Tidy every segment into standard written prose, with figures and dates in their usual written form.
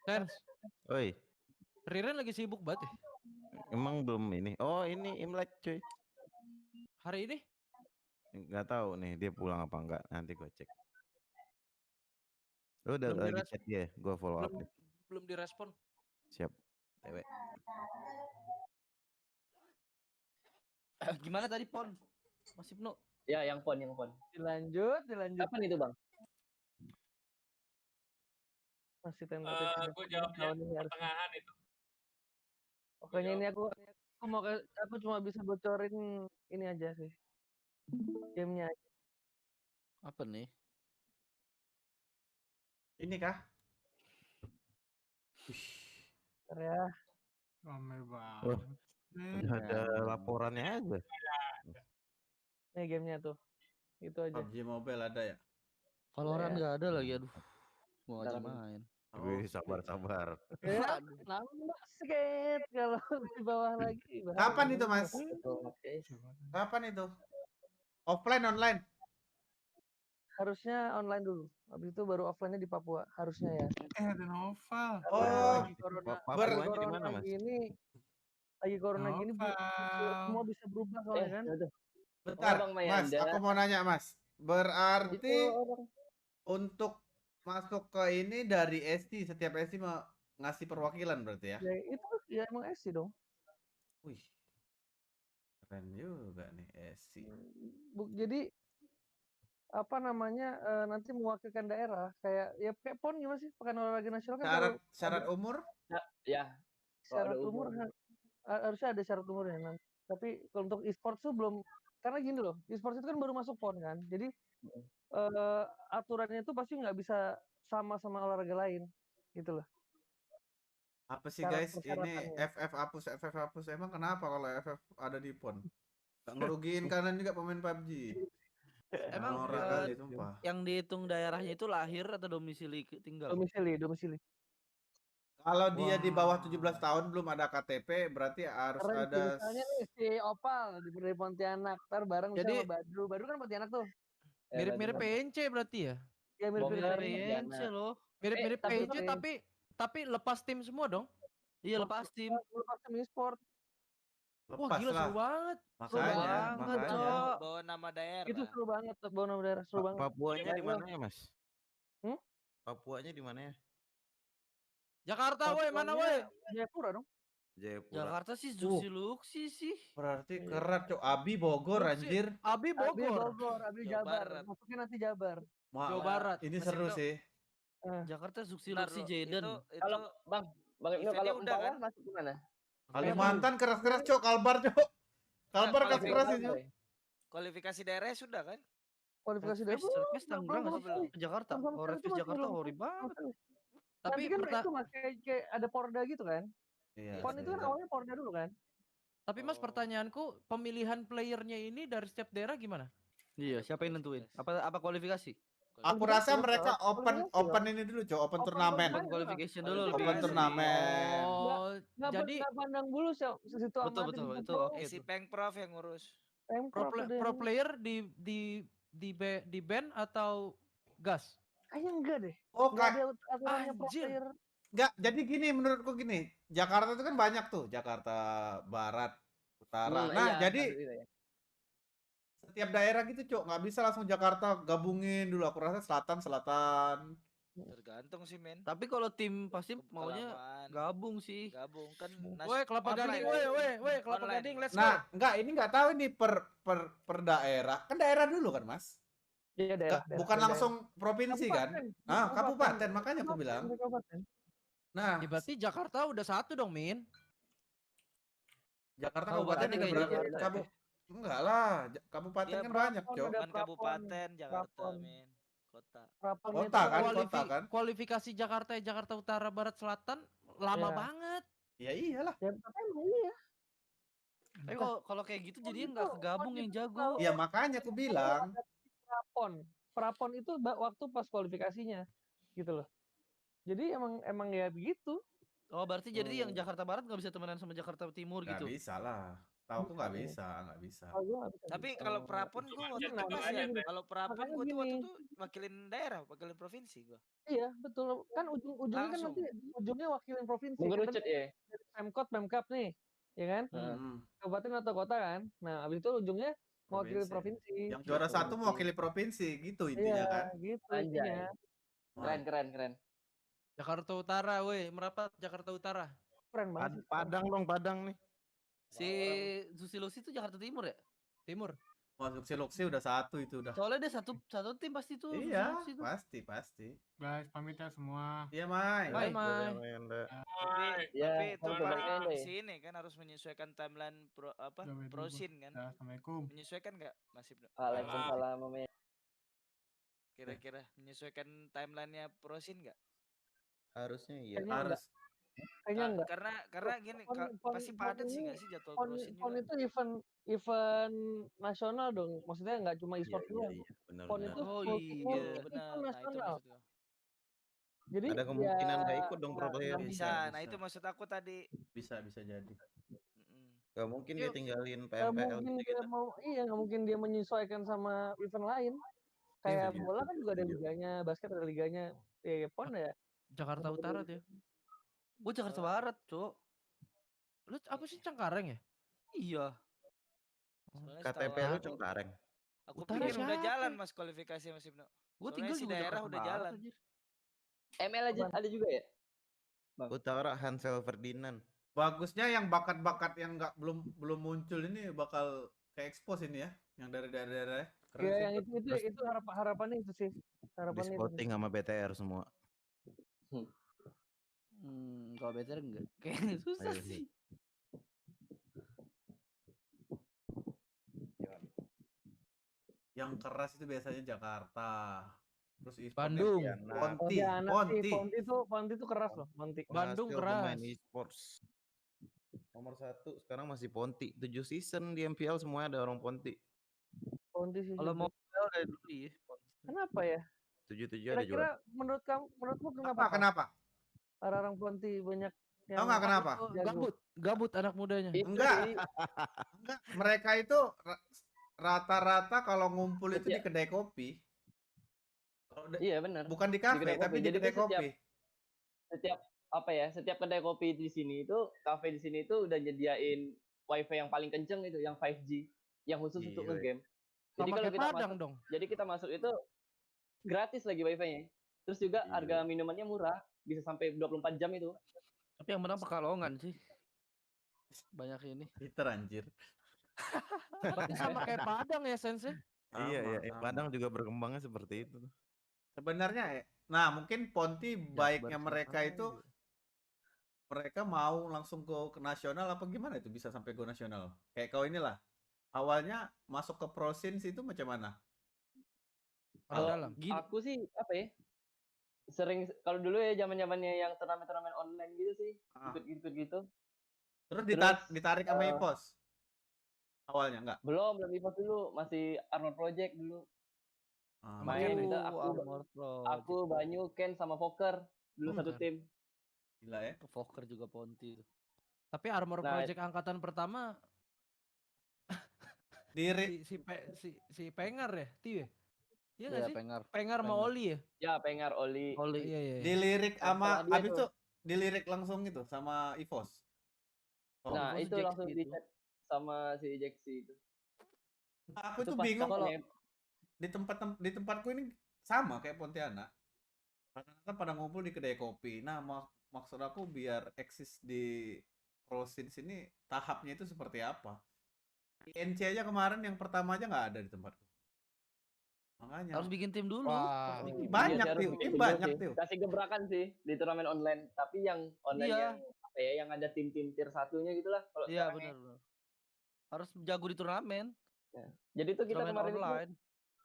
Sens, Oi, Riren lagi sibuk banget ya? emang belum ini. Oh, ini Imlek cuy. Hari ini? Nggak tahu nih dia pulang apa enggak. Nanti gue cek. Lu udah Belum lagi direspon. chat dia, gue follow up Belum nih. belum direspon. Siap. TW. Gimana tadi Pon? Mas Ibnu? Ya, yang pon. Dilanjut. Kapan itu, Bang? Masih tentatif. Gue jawabnya pertengahan itu. Pokoknya ini aku cuma bisa bocorin ini aja sih. Gamenya aja. Apa nih? Ini kah? Bentar ya. Rame Wah, banget. udah ada laporannya aja. Ini gamenya tuh. Itu aja. PUBG Mobile ada ya? Valorant Ya. nggak ada lagi, aduh. Mau aja main. Wih, sabar. Ya, nambah sedikit kalau di bawah lagi. Kapan itu, Mas? Oke. Kapan itu? Offline, online? Harusnya online dulu. Habis itu baru offline-nya di Papua. Harusnya ya. Ada novel. Oh, Lagi corona. Papuanya di mana, Mas? Lagi corona gini semua bisa berubah soalnya kan. bentar, Bang Mas. Mayanda. Aku mau nanya, Mas. Berarti Itu orang untuk masuk ke ini dari ST, setiap ST mau ngasih perwakilan berarti ya? ya itu ya emang SC dong. Wih, keren juga nih ST. Jadi apa namanya nanti mewakilkan daerah kayak PON gimana sih, Pekan Olahraga Nasional kan Syarat umur? Ya, syarat ada umur umur. harusnya ada syarat umurnya nanti. Tapi kalau untuk e-sports tuh belum, karena gini loh, e-sports itu kan baru masuk PON kan, jadi aturannya itu pasti nggak bisa sama olahraga lain gitu loh. Apa sih guys? Ini FF hapus. Emang kenapa kalau FF ada di PON? Gak ngerugiin kalian juga pemain PUBG. Emang Norak kali, sumpah. yang dihitung daerahnya itu lahir atau domisili tinggal? Domisili. Kalau dia di bawah 17 tahun belum ada KTP, berarti harus Karena ada. misalnya nih si Opal di Pontianak, ntar bareng Jadi- sama Badru kan Pontianak tuh. Mirip-mirip PNC berarti ya? Ya mirip-mirip PNC loh. Mirip-mirip tapi- PNC tapi lepas tim semua dong. Iya lepas tim. Lepas tim e-sport. Wah, Lepas gila lah. seru banget. banget, Cok. Bawa nama daerah. Itu seru banget, bawa nama daerah seru banget. Papuanya di mana ya, Mas? Hmm? Papuanya di mana ya? Jakarta woi, mana woi? Jayapura dong. Jayapura. Jakarta sih Zuxi Luxi sih. Berarti kerat, Cok. Abi Bogor anjir. Abi Bogor. Abi Jawa Jabar. Barat. Masuknya nanti Jabar. Jawa Barat. Ini Masih seru belum. sih. Jakarta Zuxi Bentar Luxi lu, Jaden. Itu Kalau Bang Ibnu eventnya kalau udah Bawah kan? masuk gimana? Kalimantan keras-keras, Cok. Kalbar, Cok. Kalbar Kalau keras-keras Bawah, itu. kualifikasi daerah sudah kan? Kualifikasi dia Surface Tangerang belum, nggak sih? Ke Jakarta. Sama Oh, sekali Revis itu masih Jakarta belum. hori banget. Tapi Tapi kan itu mas kayak ada Porda gitu kan. Iya. PON itu kan awalnya Porda dulu kan. Tapi Mas, pertanyaanku, pemilihan playernya ini dari setiap daerah gimana? Iya, siapa yang nentuin? Apa kualifikasi? Aku rasa mereka open ini dulu, Cok. Open turnamen. Open qualification dulu Open lebih. turnamen. Oh, jadi Nggak pandang bulu sih situ Betul, amat. betul, itu oke. Si Pengprov yang ngurus. pro player di ban atau gas? Kayaknya enggak deh. Oh, Nggak ada aturannya pro Anjir. player. enggak. Jadi gini menurutku gini. Jakarta itu kan banyak tuh. Jakarta Barat, Utara. Nah, Iya, jadi setiap daerah gitu, Cok. Nggak bisa langsung Jakarta gabungin dulu. Aku rasa selatan. Tergantung sih, men. Tapi kalau tim pasti maunya Pengalaman. gabung sih. Gabung kan. Woi, Kelapa Gading, woi, Kelapa Online. Gading, let's go. Nah, enggak, ini nggak tahu ini per daerah. Kan daerah dulu kan, Mas? Iya daerah. Bukan langsung provinsi kan? Ah, kabupaten, makanya aku bilang. Nah, Ya, berarti Jakarta udah satu dong, Min. Jakarta Kabupatennya kabupaten kayak berapa? Jakarta. Enggak lah, kabupaten Iya, kan Bro. banyak, Cok. Ada Kan kabupaten Jakarta, Prapon. men. Kota. Kota kan, kota kan? Kualifikasi Jakarta Utara, Barat, Selatan lama Iya. banget. Ya iyalah. Ya, tapi emang iya. Tapi kalau kayak gitu jadinya nggak kegabung yang jago. Ya makanya aku bilang. Prapon itu waktu pas kualifikasinya gitu loh. Jadi emang ya begitu. Oh berarti jadi yang Jakarta Barat nggak bisa temenan sama Jakarta Timur Nggak gitu? bisa lah. Tahu aku nggak Bisa. bisa, nggak bisa. Kalau gue nggak bisa. Tapi kalau prapon gue Cuma waktu itu contoh masih aja, ya. Teh. Kalau prapon Makanya gue tuh waktu gini. itu wakilin daerah, wakilin provinsi gue. Iya betul. Kan ujungnya kan nanti ujungnya wakilin provinsi. Kan Mengerucut tadi ya. dari Pemkot, Pemkap nih, ya kan? Hmm. Kabupaten atau kota kan. Nah, abis itu ujungnya mewakili Provinsi. provinsi. Yang juara Betul, satu betul. mewakili provinsi, gitu intinya Iya, kan. gitu Anjay. intinya. Keren. Jakarta Utara, weh, merapat Jakarta Utara. Keren banget sih. Padang dong, Padang nih. Si Susilusi itu Jakarta Timur ya? Timur. Masuk Luxi udah satu itu udah. Soalnya dia satu tim pasti tuh. Iya, Susilusi tuh. pasti. Guys, pamit ya semua. Iya, Mai. Bye, Dadah, Mai. Mayanda. Tapi Ya, itu sampai paling berapa di ya? sini kan harus menyesuaikan timeline Udah, wait dulu, prosin kan. Ya, assalamualaikum. Menyesuaikan nggak Mas Ibnu? Waalaikumsalam. Mame. Kira-kira menyesuaikan timelinenya prosin nggak? Harusnya iya. Kayaknya Harus. Kayaknya enggak. Karena gini, pasti padat sih nggak sih jadwal PON prosin PON juga. itu event nasional dong. Maksudnya nggak cuma Iya, e-sport iya, doang. iya. Benar, PON benar. itu Oh full iya, event benar. Nah, itu nasional. maksud gua. Jadi Ada kemungkinan nggak ikut dong pro nggak player. Bisa. Nah, bisa. itu maksud aku tadi. Bisa jadi. Mm-mm. Gak mungkin dia tinggalin nggak PMPL mungkin gitu. dia mau nggak mungkin dia menyesuaikan sama event lain. Kayak Setuju, bola kan juga ada setuju. liganya, basket ada liganya. Ya PON ya. Jakarta Utara dia. Gue Jakarta Barat, Cok. Lu apa sih Cengkareng ya? Iya. Soalnya KTP setahu lu aku- Cengkareng. Aku Utara pikir udah siapa? jalan Mas kualifikasi Mas Ibnu. Gue Soalnya tinggal si juga daerah Jakarta udah Barat, jalan. anjir. ML aja ada juga ya? Utara Hansel Ferdinand. Bagusnya yang bakat-bakat yang nggak belum muncul ini bakal ke expose ini ya, yang dari daerah-daerah. Keren Ya sih. yang itu harapannya itu sih. Di Harapannya itu. spotting sama BTR semua. Kalau better enggak. Kayaknya susah Ayo, sih. Yang keras itu biasanya Jakarta. Terus e-sport Bandung. yang Ponti. Ponti itu keras loh, Ponti. Bandung Pemain keras. e-sports. Nomor 1 sekarang masih Ponti. 7 season di MPL semuanya ada orang Ponti. Ponti sih. Kalau mau dari dulu ya. Kenapa ya? 7 ada juara. Kira-kira menurutmu kenapa? Kenapa? Orang Ponti banyak yang Tahu nggak kenapa? jago. Gabut anak mudanya. Enggak. Enggak. Mereka itu rata-rata kalau ngumpul itu di kedai kopi. Iya benar. Bukan di kafe, kedai tapi kopi. di Jadi kedai tuh kopi. Setiap kedai kopi di sini itu, kafe di sini itu udah nyediain wifi yang paling kenceng itu, yang 5G, yang khusus untuk Gila. nge-game. Jadi Sama kalau kayak kita Padang masuk, dong. jadi kita masuk itu gratis lagi wifi-nya. Terus juga Gila. harga minumannya murah, bisa sampai 24 jam itu. Tapi yang menang Pekalongan sih. Banyak ini. Peter anjir. Berarti sama kayak Padang ya Sense? Iya, Sama. Padang juga berkembangnya seperti itu. Sebenarnya nah mungkin Ponti baiknya mereka itu mereka mau langsung ke nasional apa gimana itu bisa sampai go nasional. Kayak kau inilah. Awalnya masuk ke Prosins itu macam mana? Kalau dalam. Aku sih apa ya? Sering kalau dulu ya zaman-zamannya yang turnamen-turnamen online gitu sih, ikut-ikut gitu. Terus Terus, ditarik sama EVOS. Awalnya enggak? Belum EVOS dulu, masih Arnold Project dulu. Main Oke. itu Armor Pro. aku Banyu, Ken sama Poker dulu satu Poker. tim. Gila ya. Fokker juga Ponti. Tapi Armor Nah, Project angkatan pertama Diri si Pengar ya, Tiu ya? Iya nggak Iya, sih? Pengar. Pengar sama Pengar. Oli ya? Ya Pengar Oli. Oli. Iya iya. dilirik Setelah sama dia habis tuh. itu dilirik langsung gitu sama EVOS. Oh, Nah, Fokus itu Jax langsung gitu. di-chat sama si Jaxi itu. aku Itu tuh pas bingung kapan ya? di tempatku ini sama kayak Pontianak. Rata-rata pada ngumpul di kedai kopi. Nah, maksud aku biar eksis di Prosins ini tahapnya itu seperti apa? INC aja kemarin yang pertama aja nggak ada di tempatku. Makanya Harus bikin tim dulu. Wah. Harus bikin. Banyak, Iya, sih, harus Tio. bikin Ini tim banyak, sih. Tio. Kasih gebrakan sih di turnamen online, tapi yang online Iya. yang apa ya, yang ada tim-tim tier satunya gitulah kalau Iya, sekarang ya. benar. Harus jago di turnamen. Jadi tuh kita Turnamen kemarin itu online.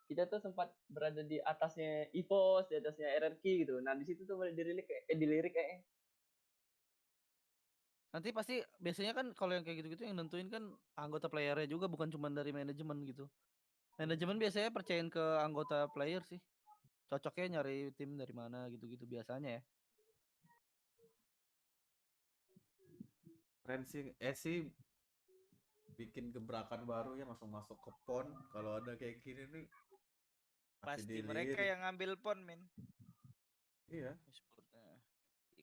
kita tuh sempat berada di atasnya EVOS, di atasnya RRQ gitu. Nah, di situ tuh mulai dilirik kayaknya. Nanti pasti biasanya kan kalau yang kayak gitu-gitu yang nentuin kan anggota playernya juga, bukan cuma dari manajemen gitu. Manajemen biasanya percayain ke anggota player sih. Cocoknya nyari tim dari mana gitu-gitu biasanya ya. Keren sih. Sih bikin gebrakan baru ya langsung masuk ke PON. Kalau ada kayak gini nih pasti Pasti mereka dilirik. yang ngambil pon, men. Iya. E-sport,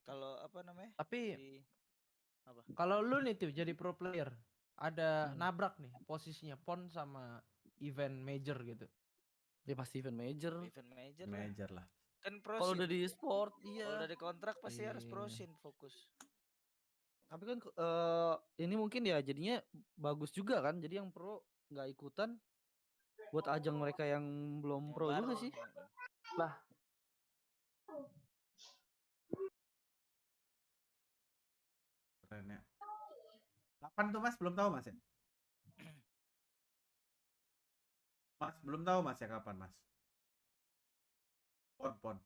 kalau apa namanya? Tapi Di apa? kalau lu nih tuh jadi pro player, ada nabrak nih posisinya PON sama event major gitu. Ya pasti event major. Event major lah. Major lah. Kan Kalau prosin. udah di sport, Kalau iya. udah di kontrak pasti harus Iya. prosin fokus. Tapi kan ini mungkin ya jadinya bagus juga kan. Jadi yang pro nggak ikutan buat ajang mereka yang belum Yang pro juga baru. sih. Lah, Keren ya. Kapan tuh Mas? Belum tahu Mas ya? Mas belum tahu Mas ya kapan Mas? PON.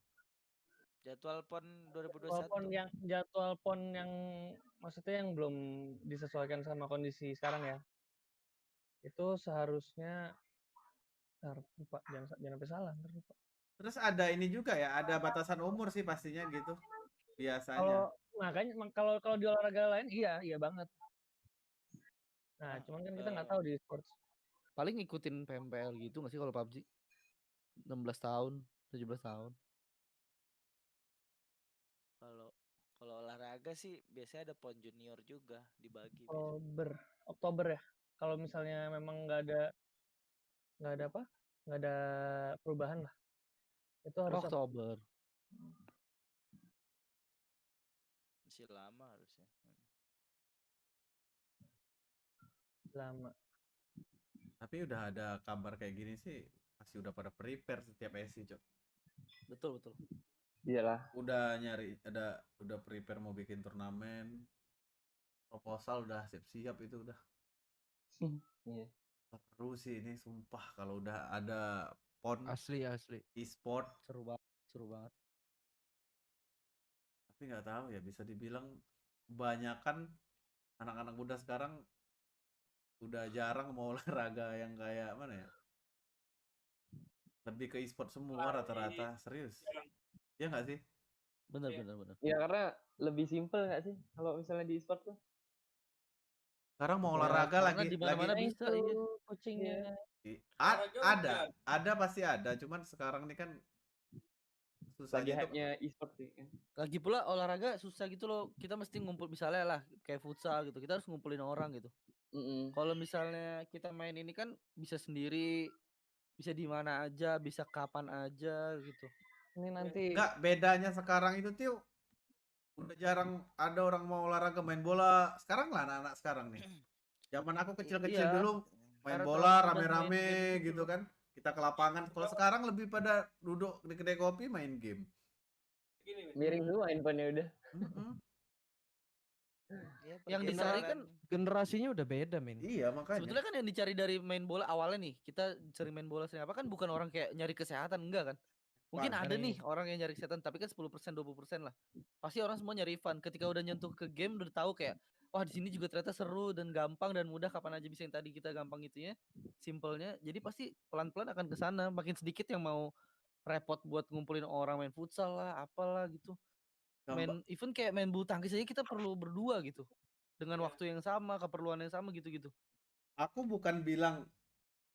Jadwal pon 2021. Jadwal pon yang maksudnya yang belum disesuaikan sama kondisi sekarang ya. Itu seharusnya lupa, jangan sampai salah, ntar lupa. Terus ada ini juga ya, ada batasan umur sih pastinya gitu. Biasanya. Kalau makanya kalau di olahraga lain iya banget. Nah, cuman kan kita nggak tahu di e-sports. Paling ngikutin PMPL gitu nggak sih kalau PUBG? 16 tahun, 17 tahun. Kalau olahraga sih biasanya ada pon junior juga dibagi. biasanya. Oktober ya. Kalau misalnya memang nggak ada perubahan lah. Itu harus Oktober. Masih lama harusnya. lama. Tapi udah ada kabar kayak gini sih, pasti udah pada prepare setiap SC, Cok. Betul. iyalah. Udah udah prepare mau bikin turnamen. Proposal udah siap-siap itu udah. Iya. Seru sih ini sumpah kalau udah ada PON Asli. e-sport. Seru banget. Tapi nggak tahu ya, bisa dibilang kebanyakan anak-anak muda sekarang udah jarang mau olahraga yang kayak mana ya, lebih ke e-sport semua rata-rata, serius ya nggak sih? Bener. Ya karena lebih simpel nggak sih kalau misalnya di e-sport tuh? Sekarang mau Ya, olahraga karena lagi di mana-mana lagi bisa, iya. Coachingnya. ada pasti ada, cuman sekarang ini kan susahnya Lagi itu hype-nya e-sport sih. Lagi pula olahraga susah gitu loh. Kita mesti ngumpul misalnya lah kayak futsal gitu. Kita harus ngumpulin orang gitu. Kalau misalnya kita main ini kan bisa sendiri, bisa di mana aja, bisa kapan aja gitu. Ini nanti nggak, bedanya sekarang itu tuh udah jarang ada orang mau olahraga, main bola sekarang lah anak-anak sekarang nih. Zaman aku kecil-kecil Iya. dulu main Karena bola terlalu mudah rame-rame main game gitu kan, kita ke lapangan. Kalau sekarang lebih pada duduk di kedai kopi main game. Miring semua handphonenya udah. Ya, Yang dicari kan Generasinya udah beda, men. Iya makanya. sebetulnya kan yang dicari dari main bola awalnya nih, kita sering main bola sering apa kan bukan orang kayak nyari kesehatan, enggak kan? Mungkin Bukan. ada nih orang yang nyari kesehatan, tapi kan 10% 20% lah. Pasti orang semua nyari fun. Ketika udah nyentuh ke game udah tahu kayak wah di sini juga ternyata seru dan gampang dan mudah, kapan aja bisa, yang tadi kita gampang itunya, simpelnya. Jadi pasti pelan-pelan akan ke sana, makin sedikit yang mau repot buat ngumpulin orang main futsal lah, apalah gitu. Main even kayak main bulu tangkis aja kita perlu berdua gitu. Dengan waktu yang sama, keperluan yang sama gitu-gitu. Aku bukan bilang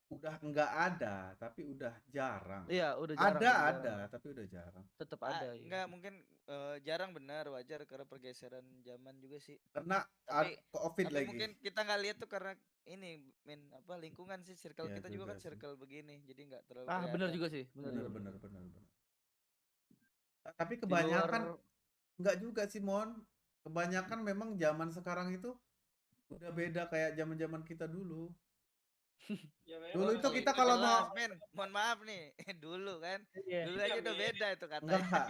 udah enggak ada, tapi udah jarang. Iya, udah jarang. Ada, tapi udah jarang. Tetap ada. Ya. Enggak, mungkin jarang, benar, wajar karena pergeseran zaman juga sih. Karena Tapi- COVID Tapi lagi. mungkin kita nggak lihat tuh karena ini lingkungan sih, circle Iya kita juga juga kan sih. circle begini, jadi nggak terlalu Ah, benar kelihatan. juga sih. Benar. Bener. Tapi kebanyakan enggak juga sih, Mon. Kebanyakan memang zaman sekarang itu udah beda kayak zaman-zaman kita dulu. Dulu itu kita kalau mau Men, mohon maaf nih, dulu kan, Iya. dulu aja udah beda itu katanya. enggak.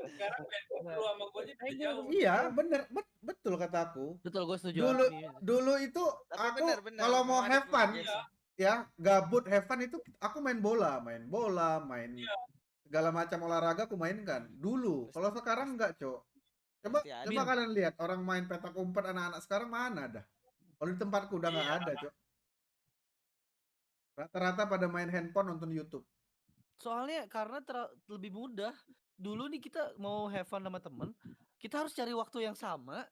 Sekarang lu sama gue aja beda jauh. Iya, bener, betul kataku. Betul, gue setuju. Dulu itu Tapi aku benar, kalau mau memang ada have fun, progresi. ya gabut have fun itu aku main bola, main segala macam olahraga aku mainkan dulu. Kalau sekarang enggak, Cok. Coba Pasti ada. coba kalian lihat orang main petak umpet anak-anak sekarang mana ada. Kalau di tempatku udah nggak ada, Cok. Rata-rata pada main handphone, nonton YouTube. Soalnya karena lebih mudah. Dulu nih kita mau have fun sama temen, kita harus cari waktu yang sama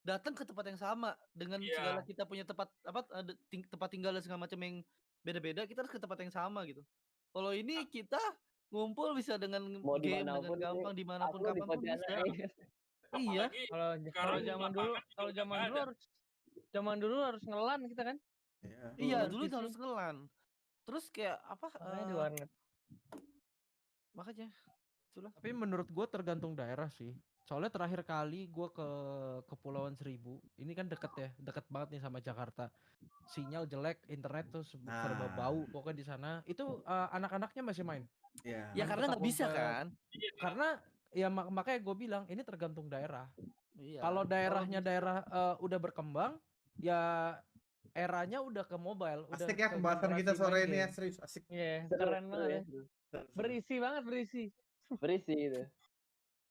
datang ke tempat yang sama dengan Iya. segala kita punya tempat tempat tinggal dan segala macam yang beda-beda, kita harus ke tempat yang sama gitu. Kalau ini kita ngumpul bisa dengan Mau game dengan dimanapun gampang dimanapun aku di kapanpun Pontianak bisa. nih. Iya. Apalagi Kalau sekarang zaman dulu, lapangan juga kalau udah zaman nggak dulu ada. harus ngelan kita kan. Iya, Dulu dulu PC. harus ngelan. Terus kayak apa? Makanya di warnet. Makanya itulah. Tapi menurut gue tergantung daerah sih. Soalnya terakhir kali gue ke Kepulauan Seribu, ini kan deket ya, deket banget nih sama Jakarta. Sinyal jelek, internet tuh serba Nah. bau. Pokoknya di sana itu anak-anaknya masih main. Iya. Ya Main karena petak nggak bisa umpet. kan. Karena ya makanya gue bilang ini tergantung daerah. Iya. Kalau daerahnya bisa- daerah udah berkembang, ya eranya udah ke mobile. Udah Asik ya ke pembahasan kita generasi sore main ini ya, game. serius asik. Iya, Seru, keren seru banget ya, ya. seru. Berisi banget berisi. Berisi gitu.